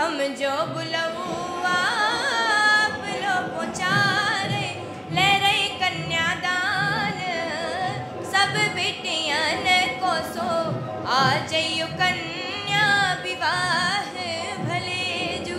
हम जो बुलवा लो पहुँचारे ले रही कन्यादान सब बेटियन को सो आ जइयो कन्या विवाह भले जू।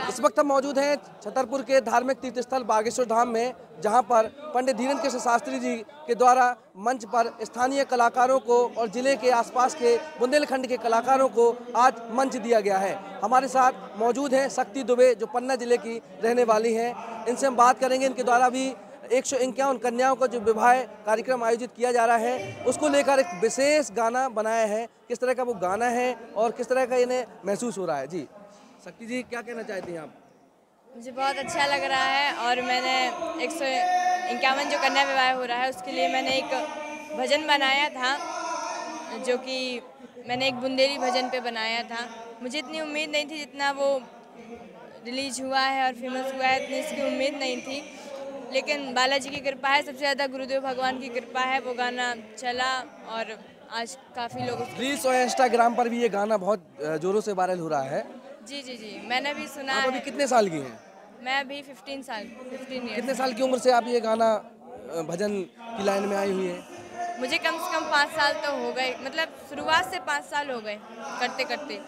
इस वक्त हम मौजूद हैं छतरपुर के धार्मिक तीर्थ स्थल बागेश्वर धाम में, जहां पर पंडित धीरेन्द्र कृष्ण शास्त्री जी के द्वारा मंच पर स्थानीय कलाकारों को और जिले के आसपास के बुंदेलखंड के कलाकारों को आज मंच दिया गया है। हमारे साथ मौजूद हैं शक्ति दुबे, जो पन्ना जिले की रहने वाली हैं। इनसे हम बात करेंगे। इनके द्वारा भी 151 कन्याओं का जो विवाह कार्यक्रम आयोजित किया जा रहा है, उसको लेकर एक विशेष गाना बनाया है। किस तरह का वो गाना है और किस तरह का इन्हें महसूस हो रहा है। जी शक्ति जी, क्या कहना चाहती हैं आप? मुझे बहुत अच्छा लग रहा है और मैंने 151 जो कन्या विवाह हो रहा है उसके लिए मैंने एक भजन बनाया था, जो कि मैंने एक बुंदेली भजन पे बनाया था। मुझे इतनी उम्मीद नहीं थी जितना वो रिलीज हुआ है और फेमस हुआ है, इतनी इसकी उम्मीद नहीं थी, लेकिन बालाजी की कृपा है, सबसे ज़्यादा गुरुदेव भगवान की कृपा है। वो गाना चला और आज काफ़ी लोग रील्स और इंस्टाग्राम पर भी ये गाना बहुत जोरों से वायरल हो रहा है। जी जी जी, मैंने भी सुना आप है। अभी कितने साल की हैं? मैं अभी 15 ईयर्स। कितने साल की उम्र से आप ये गाना भजन की लाइन में आई हुई है? मुझे कम से कम 5 साल तो हो गए, मतलब शुरुआत से 5 साल हो गए करते करते।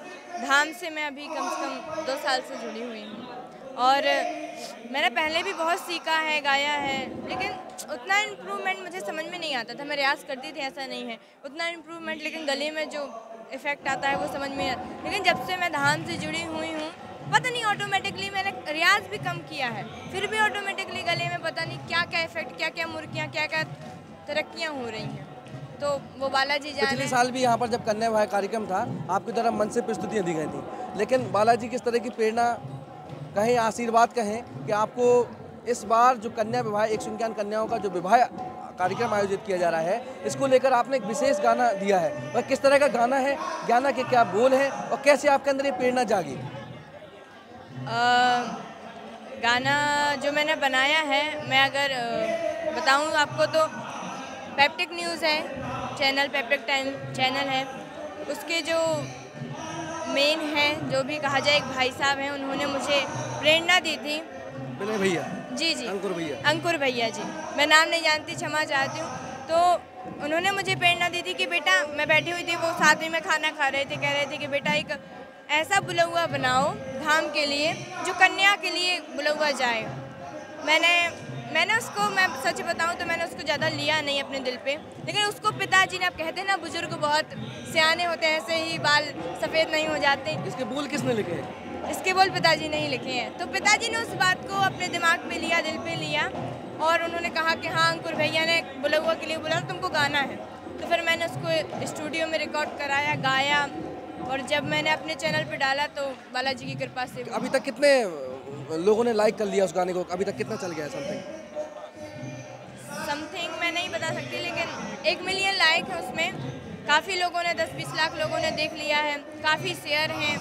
धाम से मैं अभी कम से कम 2 साल से जुड़ी हुई हूँ और मैंने पहले भी बहुत सीखा है, गाया है, लेकिन उतना इम्प्रूवमेंट मुझे समझ में नहीं आता था। मैं रियाज़ करती थी, ऐसा नहीं है उतना इम्प्रूवमेंट, लेकिन गले में जो इफ़ेक्ट आता है वो समझ में आता। लेकिन जब से मैं धाम से जुड़ी हुई हूँ, पता नहीं ऑटोमेटिकली मैंने रियाज भी कम किया है, फिर भी ऑटोमेटिकली गले में पता नहीं क्या क्या इफेक्ट, क्या क्या मुर्गियाँ, क्या क्या तरक्कियाँ हो रही हैं। तो वो बालाजी जाने। पिछले साल भी यहाँ पर जब कन्या विवाह कार्यक्रम था, आपकी तरफ मंच से प्रस्तुतियाँ दी गई थी, लेकिन बालाजी किस तरह की प्रेरणा कहें, आशीर्वाद कहें कि आपको इस बार जो कन्या विवाह 151 कन्याओं का जो विवाह कार्यक्रम आयोजित किया जा रहा है, इसको लेकर आपने एक विशेष गाना दिया है। वह किस तरह का गाना है, गाना के क्या बोल हैं और कैसे आपके अंदर ये प्रेरणा जागी? गाना जो मैंने बनाया है, मैं अगर बताऊं आपको तो पेप्टिक न्यूज़ है चैनल, पेप्टिक टाइम चैनल है, उसके जो मेन है, जो भी कहा जाए, एक भाई साहब हैं, उन्होंने मुझे प्रेरणा दी थी। विनय भैया? जी जी, अंकुर भैया जी, मैं नाम नहीं जानती, क्षमा चाहती हूँ। तो उन्होंने मुझे प्रेरणा दी थी कि बेटा, मैं बैठी हुई थी, वो साथ में खाना खा रहे थे, कह रहे थे कि बेटा एक ऐसा बुलौआ बनाओ धाम के लिए जो कन्या के लिए बुलौआ जाए। मैंने उसको, मैं सच बताऊं तो मैंने उसको ज़्यादा लिया नहीं अपने दिल पे, लेकिन उसको पिताजी ने, आप कहते हैं ना बुजुर्ग बहुत सियाने होते हैं, ऐसे ही बाल सफ़ेद नहीं हो जाते। इसके बोल किसने लिखे हैं? इसके बोल पिताजी ने ही लिखे हैं। तो पिताजी ने उस बात को अपने दिमाग पे लिया, दिल पे लिया, और उन्होंने कहा कि हाँ अंकुर भैया ने बुलौआ के लिए बोला, तुमको गाना है। तो फिर मैंने उसको स्टूडियो में रिकॉर्ड कराया, गाया, और जब मैंने अपने चैनल पे डाला तो बालाजी की कृपा से। अभी तक कितने लोगों ने लाइक कर लिया उस गाने को? अभी तक कितना चल गया है? समथिंग मैं नहीं बता सकती, लेकिन 1 मिलियन लाइक है उसमें। काफ़ी लोगों ने, 10-20 लाख लोगों ने देख लिया है, काफ़ी शेयर हैं,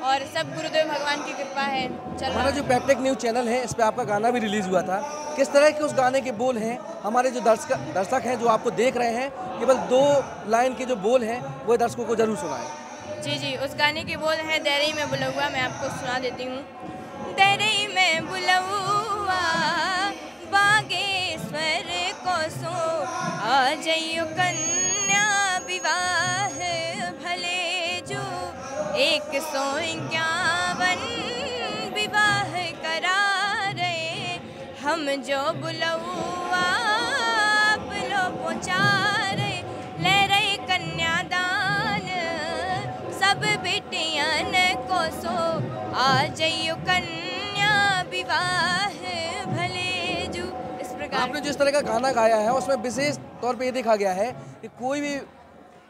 और सब गुरुदेव भगवान की कृपा है। हमारा जो पेप्टिक न्यूज़ चैनल है, इस पर आपका गाना भी रिलीज़ हुआ था। किस तरह के उस गाने के बोल हैं? हमारे जो दर्शक हैं जो आपको देख रहे हैं, केवल 2 लाइन के जो बोल हैं वो दर्शकों को जरूर सुनाएं। जी जी, उस गाने के बोल हैं, दरई में बुलौआ, मैं आपको सुना देती हूँ। दरई में बुलौआ बागेश्वर को सो आ जइयो कन्या विवाह भले जो 151 विवाह करा रहे हम जो बुलौआ लो पहुँचारे ले रहे कन्यादान सब बेटियन को सो आ जइयो कन्या विवाह भले जू। इस प्रकार आपने जिस तरह का गाना गाया है उसमें विशेष तौर पे ये देखा गया है कि कोई भी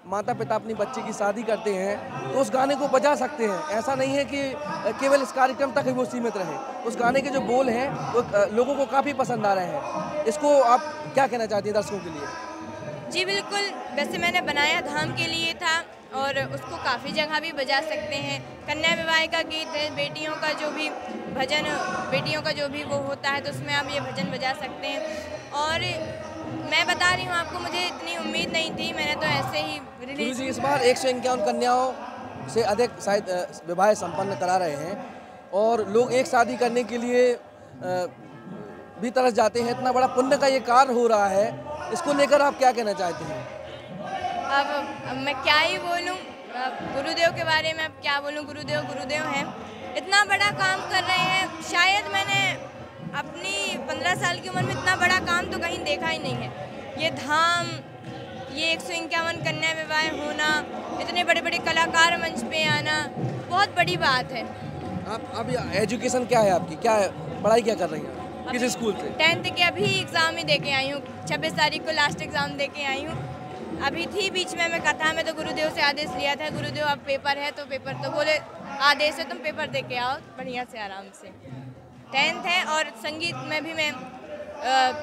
माता पिता अपनी बच्चे की शादी करते हैं तो उस गाने को बजा सकते हैं। ऐसा नहीं है कि केवल इस कार्यक्रम तक ही वो सीमित रहे। उस गाने के जो बोल हैं वो लोगों को काफ़ी पसंद आ रहे हैं। इसको आप क्या कहना चाहती हैं दर्शकों के लिए? जी बिल्कुल, वैसे मैंने बनाया धाम के लिए था और उसको काफ़ी जगह भी बजा सकते हैं। कन्या विवाह का गीत है, बेटियों का जो भी भजन, बेटियों का जो भी वो होता है तो उसमें आप ये भजन बजा सकते हैं। और मैं बता रही हूँ आपको, मुझे इतनी उम्मीद नहीं थी, मैंने तो ऐसे ही रिलीज। इस बार 151 कन्याओं से अधिक शायद विवाह संपन्न करा रहे हैं और लोग एक शादी करने के लिए भी तरस जाते हैं। इतना बड़ा पुण्य का ये कार्य हो रहा है, इसको लेकर आप क्या कहना चाहते हैं? अब मैं क्या ही बोलूं, गुरुदेव के बारे में अब क्या बोलूं। गुरुदेव हैं, इतना बड़ा काम कर रहे हैं। शायद मैंने अपनी 15 साल की उम्र में इतना बड़ा काम तो कहीं देखा ही नहीं है। ये धाम, ये 151 कन्या विवाह होना, इतने बड़े बड़े कलाकार मंच पे आना, बहुत बड़ी बात है। आप अभी एजुकेशन क्या है आपकी, क्या है, पढ़ाई क्या कर रही हैं, किस स्कूल से? 10th के अभी एग्ज़ाम ही दे के आई हूँ। 26 तारीख को लास्ट एग्ज़ाम दे के आई हूँ। अभी थी बीच में मैं कथा में, तो गुरुदेव से आदेश लिया था, गुरुदेव अब पेपर है तो पेपर, तो बोले आदेश है तुम पेपर दे के आओ बढ़िया से आराम से। 10th है और संगीत में भी मैं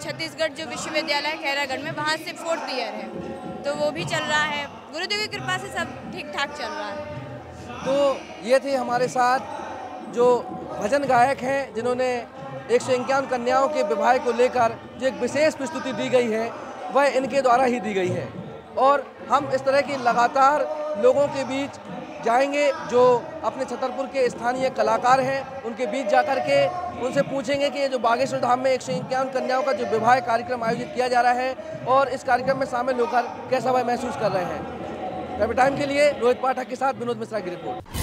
छत्तीसगढ़ जो विश्वविद्यालय खैरागढ़ में, वहाँ से 4th ईयर है, तो वो भी चल रहा है। गुरुदेव की कृपा से सब ठीक ठाक चल रहा है। तो ये थे हमारे साथ जो भजन गायक हैं जिन्होंने 151 कन्याओं के विवाह को लेकर जो एक विशेष प्रस्तुति दी गई है वह इनके द्वारा ही दी गई है। और हम इस तरह की लगातार लोगों के बीच जाएंगे जो अपने छतरपुर के स्थानीय कलाकार हैं, उनके बीच जाकर के उनसे पूछेंगे कि ये जो बागेश्वर धाम में 151 कन्याओं का जो विवाह कार्यक्रम आयोजित किया जा रहा है और इस कार्यक्रम में शामिल होकर कैसा वह महसूस कर रहे हैं। रवि टाइम के लिए रोहित पाठक के साथ विनोद मिश्रा की रिपोर्ट।